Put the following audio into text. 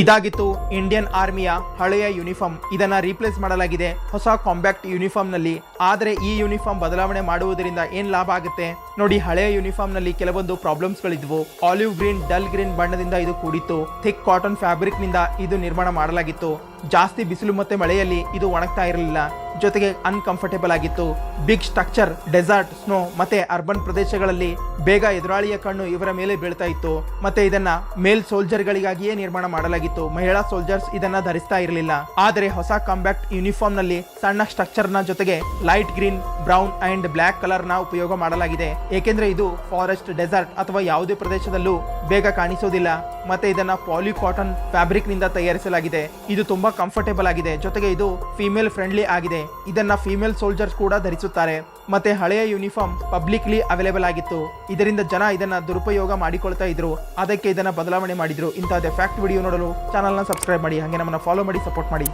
ಇದಾಗಿತ್ತು ಇಂಡಿಯನ್ ಆರ್ಮಿಯ ಹಳೆಯ ಯೂನಿಫಾರ್ಮ್. ಇದನ್ನ ರೀಪ್ಲೇಸ್ ಮಾಡಲಾಗಿದೆ ಹೊಸ ಕಾಂಪ್ಯಾಕ್ಟ್ ಯೂನಿಫಾರ್ಮ್ ನಲ್ಲಿ. ಆದರೆ ಈ ಯೂನಿಫಾರ್ಮ್ ಬದಲಾವಣೆ ಮಾಡುವುದರಿಂದ ಏನ್ ಲಾಭ ಆಗುತ್ತೆ ನೋಡಿ. ಹಳೆಯ ಯೂನಿಫಾರ್ಮ್ ನಲ್ಲಿ ಕೆಲವೊಂದು ಪ್ರಾಬ್ಲಮ್ಸ್ ಗಳಿದ್ವು. ಆಲಿವ್ ಗ್ರೀನ್, ಡಲ್ ಗ್ರೀನ್ ಬಣ್ಣದಿಂದ ಇದು ಕೂಡಿತ್ತು. ಥಿಕ್ ಕಾಟನ್ ಫ್ಯಾಬ್ರಿಕ್ ನಿಂದ ಇದು ನಿರ್ಮಾಣ ಮಾಡಲಾಗಿತ್ತು. ಜಾಸ್ತಿ ಬಿಸಿಲು ಮತ್ತೆ ಮಳೆಯಲ್ಲಿ ಇದು ಒಣಗ್ತಾ ಇರಲಿಲ್ಲ. ಜೊತೆಗೆ ಅನ್ಕಂಫರ್ಟೇಬಲ್ ಆಗಿತ್ತು. ಬಿಗ್ ಸ್ಟ್ರಕ್ಚರ್, ಡೆಸರ್ಟ್, ಸ್ನೋ ಮತ್ತೆ ಅರ್ಬನ್ ಪ್ರದೇಶಗಳಲ್ಲಿ ಬೇಗ ಎದುರಾಳಿಯ ಕಣ್ಣು ಇವರ ಮೇಲೆ ಬೀಳ್ತಾ ಇತ್ತು. ಮತ್ತೆ ಇದನ್ನ ಮೇಲ್ ಸೋಲ್ಜರ್ ಗಳಿಗಾಗಿಯೇ ನಿರ್ಮಾಣ ಮಾಡಲಾಗಿತ್ತು. ಮಹಿಳಾ ಸೋಲ್ಜರ್ಸ್ ಇದನ್ನ ಧರಿಸ್ತಾ ಇರಲಿಲ್ಲ. ಆದರೆ ಹೊಸ ಕಾಂಪ್ಯಾಕ್ಟ್ ಯೂನಿಫಾರ್ಮ್ ನಲ್ಲಿ ಸಣ್ಣ ಸ್ಟ್ರಕ್ಚರ್ ನ ಜೊತೆಗೆ light green, brown and black colour ನ ಉಪಯೋಗ ಮಾಡಲಾಗಿದೆ. ಏಕೆಂದ್ರೆ ಇದು ಫಾರೆಸ್ಟ್, ಡೆಸರ್ಟ್ ಅಥವಾ ಯಾವುದೇ ಪ್ರದೇಶದಲ್ಲೂ ಬೇಗ ಕಾಣಿಸೋದಿಲ್ಲ. ಮತ್ತೆ ಇದನ್ನ ಪಾಲಿ ಕಾಟನ್ ಫ್ಯಾಬ್ರಿಕ್ ನಿಂದ ತಯಾರಿಸಲಾಗಿದೆ. ಇದು ತುಂಬಾ ಕಂಫರ್ಟೇಬಲ್ ಆಗಿದೆ. ಜೊತೆಗೆ ಇದು ಫಿಮೇಲ್ ಫ್ರೆಂಡ್ಲಿ ಆಗಿದೆ. ಇದನ್ನ ಫಿಮೇಲ್ ಸೋಲ್ಜರ್ಸ್ ಕೂಡ ಧರಿಸುತ್ತಾರೆ. ಮತ್ತೆ ಹಳೆಯ ಯೂನಿಫಾರ್ಮ್ ಪಬ್ಲಿಕ್ಲಿ ಅವೈಲೇಬಲ್ ಆಗಿತ್ತು. ಇದರಿಂದ ಜನ ಇದನ್ನ ದುರುಪಯೋಗ ಮಾಡಿಕೊಳ್ತಾ ಇದ್ರು. ಅದಕ್ಕೆ ಇದನ್ನ ಬದಲಾವಣೆ ಮಾಡಿದ್ರು. ಇಂತಹ ಫ್ಯಾಕ್ಟ್ ವಿಡಿಯೋ ನೋಡಲು ಚಾನಲ್ ನ ಸಬ್ಸ್ಕ್ರೈಬ್ ಮಾಡಿ, ಹಾಗೆ ನಮ್ಮನ್ನ ಫಾಲೋ ಮಾಡಿ, ಸಪೋರ್ಟ್ ಮಾಡಿ.